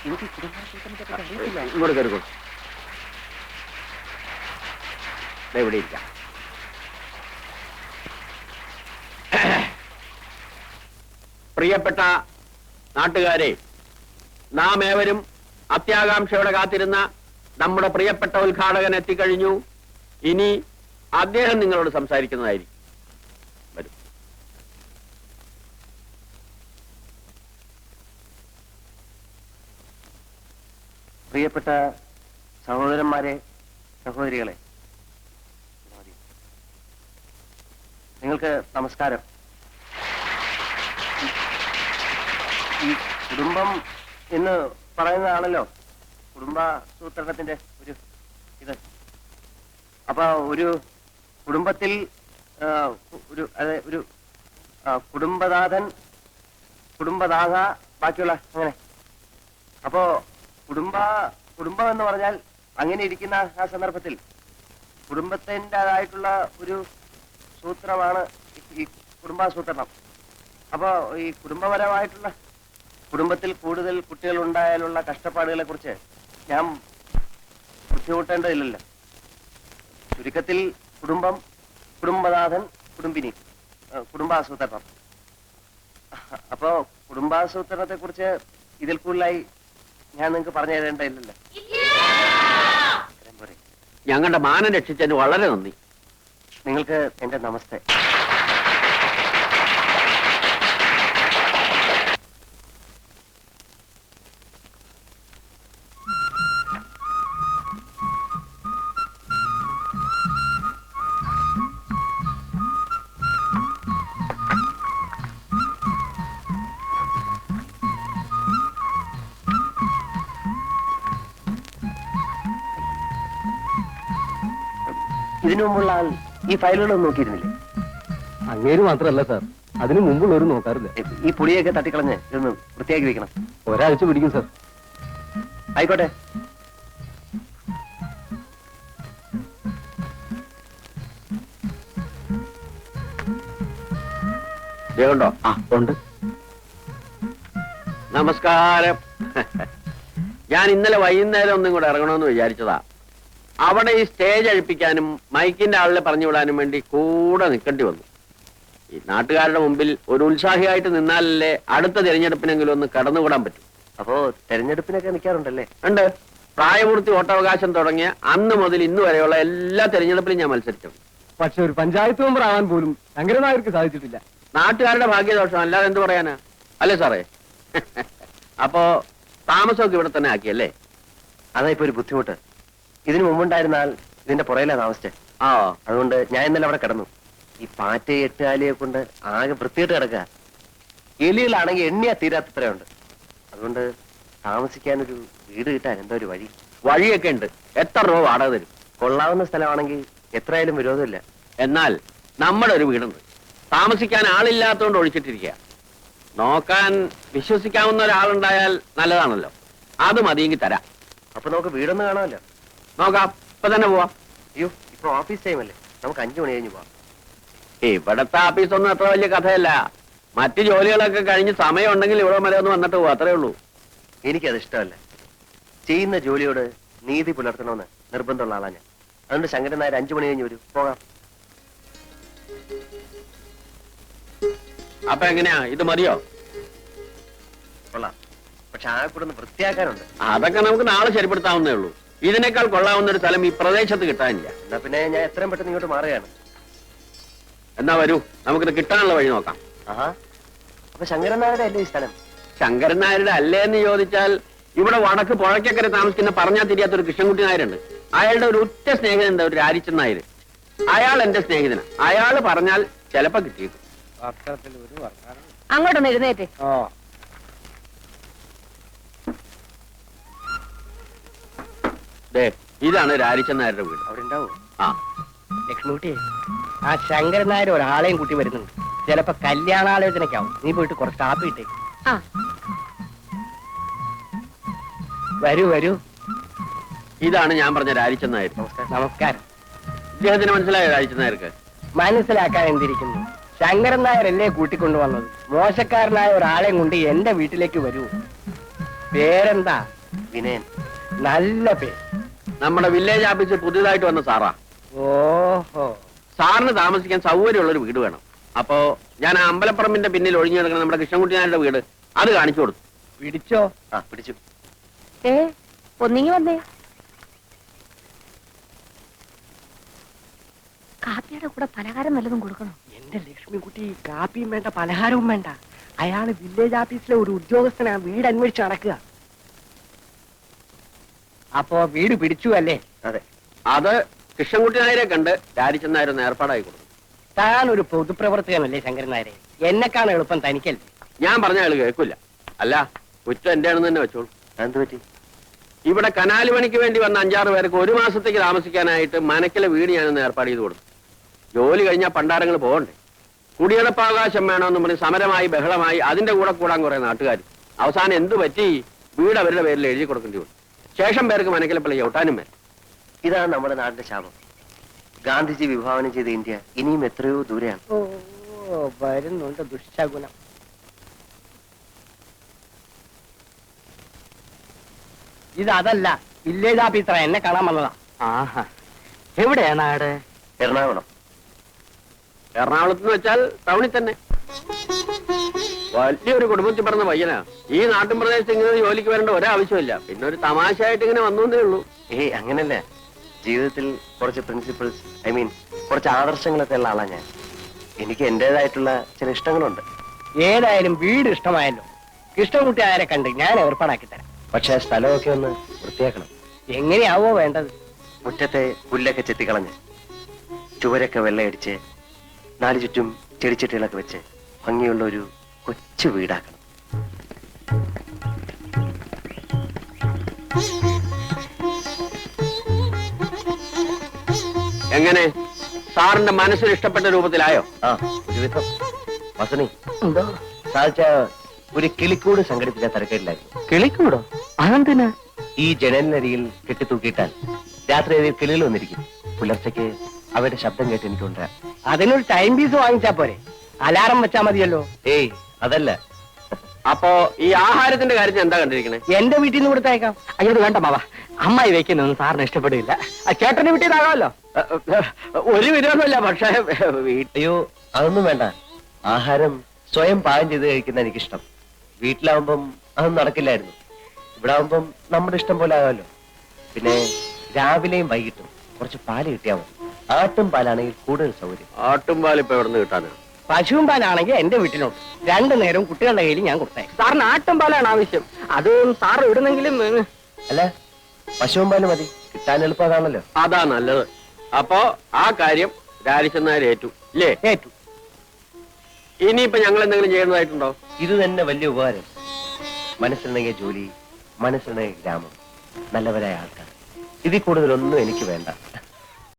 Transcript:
ഇങ്ങോട്ട് കയറിക്കോ. ഇവിടെ ഇരിക്കാം. പ്രിയപ്പെട്ട നാട്ടുകാരെ, നാം ഏവരും അത്യാകാംക്ഷയോടെ കാത്തിരുന്ന നമ്മുടെ പ്രിയപ്പെട്ട ഉദ്ഘാടകൻ എത്തിക്കഴിഞ്ഞു. ഇനി അദ്ദേഹം നിങ്ങളോട് സംസാരിക്കുന്നതായിരിക്കും. വരും. പ്രിയപ്പെട്ട സഹോദരന്മാരെ, സഹോദരികളെ, നിങ്ങൾക്ക് നമസ്കാരം. ഈ കുടുംബം എന്ന് പറയുന്നതാണല്ലോ കുടുംബാസൂത്രണത്തിന്റെ ഇത്. അപ്പൊ ഒരു കുടുംബത്തിൽ ഒരു കുടുംബനാഥൻ, കുടുംബനാഥ, ബാക്കിയുള്ള അങ്ങനെ. അപ്പോ കുടുംബം എന്ന് പറഞ്ഞാൽ അങ്ങനെ ഇരിക്കുന്ന ആ സന്ദർഭത്തിൽ കുടുംബത്തിൻ്റെതായിട്ടുള്ള ഒരു സൂത്രമാണ് ഈ കുടുംബാസൂത്രണം. അപ്പോ ഈ കുടുംബപരമായിട്ടുള്ള കുടുംബത്തിൽ കൂടുതൽ കുട്ടികൾ ഉണ്ടായാലുള്ള കഷ്ടപ്പാടുകളെ കുറിച്ച് ഞാൻ ബുദ്ധിമുട്ടേണ്ടതില്ലല്ലോ. ചുരുക്കത്തിൽ കുടുംബം, കുടുംബനാഥൻ, കുടുംബിനി, കുടുംബാസൂത്രണം. അപ്പോ കുടുംബാസൂത്രണത്തെ കുറിച്ച് ഇതിൽ കൂടുതലായി ഞാൻ നിങ്ങൾക്ക് പറഞ്ഞു തരേണ്ടതില്ലല്ലോ. ഞങ്ങളുടെ മാനം രക്ഷിച്ചതിന് വളരെ നന്ദി. നിങ്ങൾക്ക് എന്റെ നമസ്തേ. ഇതിനു മുമ്പുള്ള ആൾ ഈ ഫയലുകളൊന്നും നോക്കിയിരുന്നില്ലേ? അങ്ങേര് മാത്രമല്ല സാർ, അതിനു മുമ്പുള്ളവരും നോക്കാറില്ല. ഈ പൊടിയൊക്കെ തട്ടിക്കളഞ്ഞ് ഇതൊന്ന് വൃത്തിയാക്കി വെക്കണം. ഒരാഴ്ച പിടിക്കും സാർ. ആയിക്കോട്ടെ. ണ്ടോ? ആ ഉണ്ട്. നമസ്കാരം. ഞാൻ ഇന്നലെ വൈകുന്നേരം ഒന്നും കൂടെ ഇറങ്ങണമെന്ന് വിചാരിച്ചതാ. അവിടെ ഈ സ്റ്റേജ് അഴിപ്പിക്കാനും മൈക്കിന്റെ ആളിനെ പറഞ്ഞു വിടാനും വേണ്ടി കൂടെ നിൽക്കേണ്ടി വന്നു. ഈ നാട്ടുകാരുടെ മുമ്പിൽ ഒരു ഉത്സാഹിയായിട്ട് നിന്നാലല്ലേ അടുത്ത തിരഞ്ഞെടുപ്പിനെങ്കിലും ഒന്ന് കടന്നുകൂടാൻ പറ്റും. അപ്പോ തെരഞ്ഞെടുപ്പിനൊക്കെ നിൽക്കാറുണ്ടല്ലേ? ഉണ്ട്. പ്രായപൂർത്തി വോട്ടവകാശം തുടങ്ങിയ അന്ന് മുതൽ ഇന്ന് വരെയുള്ള എല്ലാ തെരഞ്ഞെടുപ്പിലും ഞാൻ മത്സരിച്ചിട്ടുണ്ട്. പക്ഷെ ഒരു പഞ്ചായത്ത് മെമ്പർ ആവാൻ പോലും ശങ്കരനായർക്ക് സാധിച്ചിട്ടില്ല. നാട്ടുകാരുടെ ഭാഗ്യദോഷം, അല്ലാതെ എന്ത് പറയാനാ, അല്ലേ സാറേ? അപ്പോ താമസമൊക്കെ ഇവിടെ തന്നെ ആക്കിയല്ലേ? അതാ ഇപ്പൊ ഒരു ബുദ്ധിമുട്ട്. ഇതിനു മുമ്പുണ്ടായിരുന്നാൽ ഇതിന്റെ പുറയിലാ താമസിച്ചേ. ആ, അതുകൊണ്ട് ഞാൻ ഇന്നലെ അവിടെ കിടന്നു. ഈ പാറ്റയെ എട്ടുകാലിയെ കൊണ്ട് ആകെ വൃത്തിയിട്ട് കിടക്കുക. എലികളാണെങ്കിൽ എണ്ണിയാ തീരാത്തത്രയുണ്ട്. അതുകൊണ്ട് താമസിക്കാനൊരു വീട് കിട്ടാൻ എന്താ ഒരു വഴി? വഴിയൊക്കെ ഉണ്ട്. എത്ര രൂപ വാടക തരും? കൊള്ളാവുന്ന സ്ഥലമാണെങ്കിൽ എത്രയായാലും വിരോധമില്ല. എന്നാൽ നമ്മുടെ ഒരു വീടുണ്ട്, താമസിക്കാൻ ആളില്ലാത്തതുകൊണ്ട് ഒഴിച്ചിട്ടിരിക്കുക. നോക്കാൻ വിശ്വസിക്കാവുന്ന ഒരാളുണ്ടായാൽ നല്ലതാണല്ലോ. അത് മതിയെങ്കിൽ തരാം. അപ്പൊ നമുക്ക് വീടൊന്നും കാണാമല്ലോ. നോക്കാം, ഇപ്പൊ തന്നെ പോവാം. അയ്യോ, ഇപ്പൊ ഓഫീസ് ടൈം അല്ലേ, നമുക്ക് 5 മണി കഴിഞ്ഞ് പോവാം. ഇവിടത്തെ ഓഫീസൊന്നും അത്ര വലിയ കഥയല്ല. മറ്റു ജോലികളൊക്കെ കഴിഞ്ഞ് സമയം ഉണ്ടെങ്കിൽ ഇവിടെ വരെ ഒന്ന് വന്നിട്ട് പോവാ, അത്രേ ഉള്ളൂ. എനിക്കത് ഇഷ്ടമല്ല. ചെയ്യുന്ന ജോലിയോട് നീതി പുലർത്തണമെന്ന് നിർബന്ധമുള്ള ആളാ ഞാൻ. അതുകൊണ്ട് ശങ്കരൻ നായർ 5 മണി കഴിഞ്ഞ് വരൂ, പോകാം. അപ്പൊ എങ്ങനെയാ, ഇത് മതിയോ? കൊള്ളാം, പക്ഷെ ആ കൂടെ ഒന്ന് വൃത്തിയാക്കാനുണ്ട്. അതൊക്കെ നമുക്ക് നാളെ ശരിപ്പെടുത്താവുന്നേ ഉള്ളൂ. ഇതിനേക്കാൾ കൊള്ളാവുന്ന ഒരു സ്ഥലം ഈ പ്രദേശത്ത് കിട്ടാനില്ല. എന്നാ പിന്നെ ഞാൻ എത്രയും പെട്ടെന്ന് ഇങ്ങോട്ട് മാറുകയാണ്. എന്നാ വരൂ, നമുക്കിത് കിട്ടാനുള്ള വഴി നോക്കാം. ആഹാ, അപ്പൊ ശങ്കരൻ നായരുടെ അല്ലേ ഈ സ്ഥലം? ശങ്കരൻ നായരുടെ അല്ലേ എന്ന് ചോദിച്ചാൽ, ഇവിടെ വടക്ക് പുഴയ്ക്കക്കരെ താമസിക്കുന്ന പറഞ്ഞാൽ തിരിയാത്തൊരു കൃഷ്ണൻകുട്ടി നായരുണ്ട്. അയാളുടെ ഒരു ഉറ്റ സ്നേഹിതൻ, ഒരു രാരിച്ചൻ നായർ. അയാൾ എന്റെ സ്നേഹിതനാ. അയാൾ പറഞ്ഞാൽ ചിലപ്പോ കിട്ടിയേക്കും. അങ്ങോട്ടൊന്ന് എഴുന്നേറ്റ്. ഇതാണ് രാരിച്ചൻ നായരുടെ വീട്. അവിടെ ഉണ്ടാവും. ആ, ലക്ഷ്മിക്കുട്ടിയെ, ആ ശങ്കരൻ നായർ ഒരാളെയും കൂട്ടി വരുന്നുണ്ട്. ചിലപ്പോ കല്യാണാലോചനയ്ക്കാവും. നീ പോയിട്ട് കുറച്ച് കാപ്പി ഇട്ടേ. ആ, വരൂ വരൂ. ഇതാണ് ഞാൻ പറഞ്ഞ രാരിച്ചൻ നായർ. നമസ്കാരം. ഇദ്ദേഹത്തിന് മനസ്സിലായോ രാരിച്ചൻ നായർക്ക്? മനസ്സിലാക്കാൻ എന്തിരിക്കുന്നു, ശങ്കരൻ നായരല്ലേ കൂട്ടിക്കൊണ്ടുവന്നത്. മോശക്കാരനായ ഒരാളെയും കൊണ്ട് എന്റെ വീട്ടിലേക്ക് വരൂ. പേരെന്താ? വിനയൻ. നല്ല പേര്. നമ്മുടെ വില്ലേജ് ഓഫീസിൽ പുതിയതായിട്ട് വന്ന സാറാ. ഓഹോ. സാറിന് താമസിക്കാൻ സൗകര്യമുള്ളൊരു വീട് വേണം. അപ്പോ ഞാൻ ആ അമ്പലപ്പറമ്പിന്റെ പിന്നിൽ ഒഴിഞ്ഞു കിടക്കുന്ന നമ്മുടെ കൃഷ്ണൻകുട്ടിനാരുടെ വീട് അത് കാണിച്ചു കൊടുത്തു. പിടിച്ചോ? ആ പിടിച്ചു. ഒന്നിങ്ങി വന്നേ. കാപ്പിയുടെ കൂടെ പലഹാരം വല്ലതും കൊടുക്കണം. എന്റെ ലക്ഷ്മിക്കുട്ടി, കാപ്പിയും വേണ്ട പലഹാരവും വേണ്ട. അയാള് വില്ലേജ് ഓഫീസിലെ ഒരു ഉദ്യോഗസ്ഥനാ, വീട് അന്വേഷിച്ച് നടക്കുക. അപ്പോ വീട് പിടിച്ചു അല്ലേ? അതെ. അത് കൃഷ്ണൻകുട്ടി നായരെ കണ്ട് രാരിച്ചൻ നായർ ഏർപ്പാടായി കൊടുത്തു. താൻ ഒരു പൊതുപ്രവർത്തകനല്ലേ ശങ്കരൻ നായരെ? എന്നെക്കാണ് എളുപ്പം തനിക്കല്ലേ? ഞാൻ പറഞ്ഞ ആള് കേൾക്കില്ല. അല്ല, കുറ്റം എന്റെ ആണെന്ന് തന്നെ വെച്ചോളൂ. എന്ത് പറ്റി? ഇവിടെ കനാല് പണിക്ക് വേണ്ടി വന്ന 5-6 പേർക്ക് 1 മാസത്തേക്ക് താമസിക്കാനായിട്ട് മനക്കിലെ വീട് ഞാനൊന്ന് ഏർപ്പാട് ചെയ്ത് കൊടുത്തു. ജോലി കഴിഞ്ഞാൽ പണ്ടാരങ്ങൾ പോകണ്ടേ? കുടിയടപ്പാവകാശം വേണമെന്ന് പറഞ്ഞ് സമരമായി ബഹളമായി അതിന്റെ കൂടെ കൂടാൻ കുറെ നാട്ടുകാർ. അവസാനം എന്തു പറ്റി? വീട് അവരുടെ പേരിൽ എഴുതി കൊടുക്കേണ്ടി വന്നു. ശേഷം പേർക്ക് മനക്കിലെ പള്ളി ചവിട്ടാനും വരും. ഇതാണ് നമ്മുടെ നാടിന്റെ ശാപം. ഗാന്ധിജി വിഭാവനം ചെയ്ത ഇന്ത്യ ഇനിയും എത്രയോ ദൂരെയാണ്. ഓ, വരുന്നുണ്ട് ദുഷ്ടഗുണം. ഇതല്ല, വില്ലേജ് ഓഫീസറാ, എന്നെ കാണാൻ വന്നതാ. ആഹാ, എവിടെയാ നാട്? എറണാകുളം. എറണാകുളത്ത് എന്ന് വെച്ചാൽ ടൗണിൽ തന്നെ. വലിയൊരു കുടുംബത്തിൽ പറഞ്ഞ പയ്യനാ. ഈ നാട്ടിൻ പ്രദേശത്ത് ഇങ്ങനെ ജോലിക്ക് വരേണ്ട ഒരാവശ്യമില്ല. പിന്നെ ഒരു തമാശയായിട്ട് ഇങ്ങനെ വന്നേ ഉള്ളൂ. അങ്ങനല്ല, ജീവിതത്തിൽ കുറച്ച് പ്രിൻസിപ്പിൾസ്, കുറച്ച് ആദർശങ്ങളൊക്കെ ഉള്ള ആളാ ഞാൻ. എനിക്ക് എന്റേതായിട്ടുള്ള ചില ഇഷ്ടങ്ങളുണ്ട്. ഏതായാലും വീട് ഇഷ്ടമായല്ലോ. കൃഷ്ണൻകുട്ടി ആരെ കണ്ട് ഞാൻ ഏർപ്പാടാക്കി തരാം. പക്ഷെ സ്ഥലമൊക്കെ ഒന്ന് വൃത്തിയാക്കണം. എങ്ങനെയാവോ വേണ്ടത്? മുറ്റത്തെ പുല്ലൊക്കെ ചെത്തിക്കളഞ്ഞ്, ചുവരൊക്കെ വെള്ളയടിച്ച്, 4 ചുറ്റും ചെടിച്ചട്ടികളൊക്കെ വെച്ച് ഭംഗിയുള്ള ഒരു കൊച്ചു വീടാക്കണം. എങ്ങനെ? സാറിന്റെ മനസ്സിന് ഇഷ്ടപ്പെട്ട രൂപത്തിലായോ? ആ, ഒരുവിധം. വസണി, സാധിച്ച ഒരു കിളിക്കൂട് സംഘടിപ്പിച്ച തിരക്കേടിലായിരുന്നു. കിളിക്കൂടോ? അതെന്തിനാ? ഈ ജനലിനരികിൽ കെട്ടിത്തൂക്കിയിട്ടാൽ രാത്രി അതിൽ കിളികൾ വന്നിരിക്കും. പുലർച്ചയ്ക്ക് അവരുടെ ശബ്ദം കേട്ട് എനിക്കുണ്ടാ. അതിനൊരു ടൈം പീസ് വാങ്ങിച്ചാ പോരെ? അലാറം വെച്ചാ മതിയല്ലോ. ഏയ്, അതല്ല. അപ്പോ ഈ ആഹാരത്തിന്റെ കാര്യത്തിൽ എന്താ കണ്ടിരിക്കണേ? എന്റെ വീട്ടിൽ നിന്ന് കൊടുത്തേക്കാം. അയ്യോ, വേണ്ട മാവാ, അമ്മായി വെക്കുന്നൊന്നും സാറിന് ഇഷ്ടപ്പെടില്ല. ചേട്ടന്റെ വീട്ടിൽ നിന്നാകാമല്ലോ. ഒരു വിരോധമില്ല, പക്ഷേ അയ്യോ, അതൊന്നും വേണ്ട. ആഹാരം സ്വയം പാകം ചെയ്ത് കഴിക്കുന്ന എനിക്കിഷ്ടം. വീട്ടിലാവുമ്പം അതൊന്നും നടക്കില്ലായിരുന്നു. ഇവിടെ ആവുമ്പം നമ്മുടെ ഇഷ്ടം പോലെ ആകാമല്ലോ. പിന്നെ രാവിലെയും വൈകിട്ടും കുറച്ച് പാല് കിട്ടിയാൽ മതി. ആട്ടും പാലാണെങ്കിൽ കൂടുതൽ സൗകര്യം. ആട്ടുംപാൽ ഇപ്പൊ എവിടെ നിന്ന് കിട്ടാനാ? പശുവും പാലാണെങ്കിൽ എന്റെ വീട്ടിലുണ്ട്. 2 നേരവും കുട്ടികളുടെ കയ്യിൽ ഞാൻ കൊടുത്തേക്കാം. സാറിന് ആട്ടും പാലാണ് ആവശ്യം. അത് സാറ് ഇടുന്നെങ്കിലും അല്ല, പശുവും പാല് മതി. കിട്ടാൻ എളുപ്പം അതാണല്ലോ. അതാ നല്ലത്. അപ്പോ ആ കാര്യം രാരിച്ചെന്നാർ ഏറ്റു ഇല്ലേ? ഏറ്റു. ഇനിയിപ്പോ ഞങ്ങൾ എന്തെങ്കിലും ചെയ്യുന്നതായിട്ടുണ്ടോ? ഇത് തന്നെ വലിയ ഉപകാരം. മനസ്സിലുണ്ടെങ്കിൽ ജോലി, മനസ്സിലുണ്ടെങ്കിൽ ഗ്രാമം, നല്ലവരായ ആൾക്കാർ. ഇതിൽ കൂടുതലൊന്നും എനിക്ക് വേണ്ട.